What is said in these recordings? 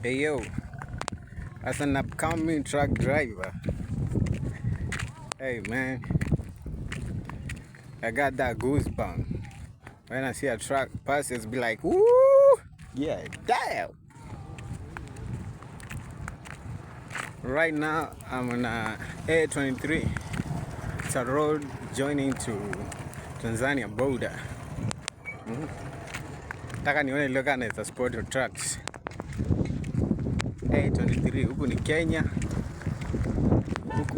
Hey yo, as an upcoming truck driver, hey man, I got that goosebump. When I see a truck pass, it's be like, woo, yeah, damn. Right now, I'm on A23. It's a road joining to Tanzania border. Taka nione loka na sport your trucks. A23, huku ni Kenya.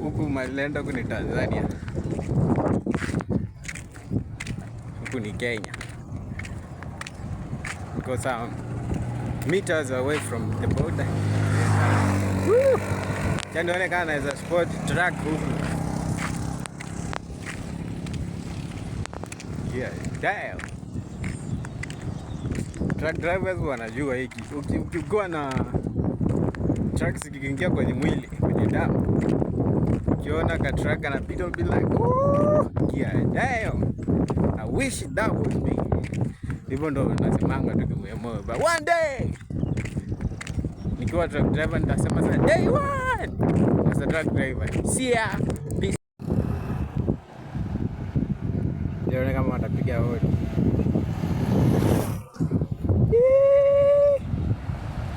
Huku malenda huku ni Tanzania. Huku ni Kenya. Because I'm meters away from the border. Woo! Nione kana is a sport truck huku. Yeah, damn. Truck drivers wanajua hiki. Ukikuwa na trucks zikiingia kwenye mwili, kwenye damu, ukiona ka truck anapita be like, ooh, yeah, damn. I wish that was me. Hivyo ndo nasemanga tukimwemoe. But one day, nikiwa truck driver nitasema sana, day one, as a truck driver. See ya. Peace. Nione kama watapiga hodi.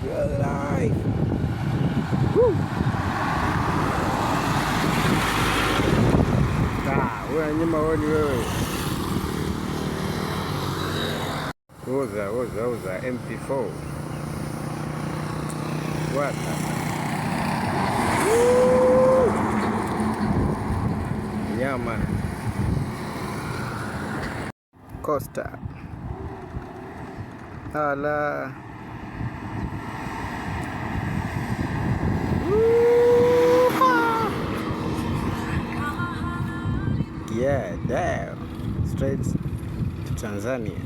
You're alive. Woo. Wewe nyuma hodi wewe. Oza MP4. What? Woo. Yeah man. Costa. Ala. Yeah, damn. Straight to Tanzania.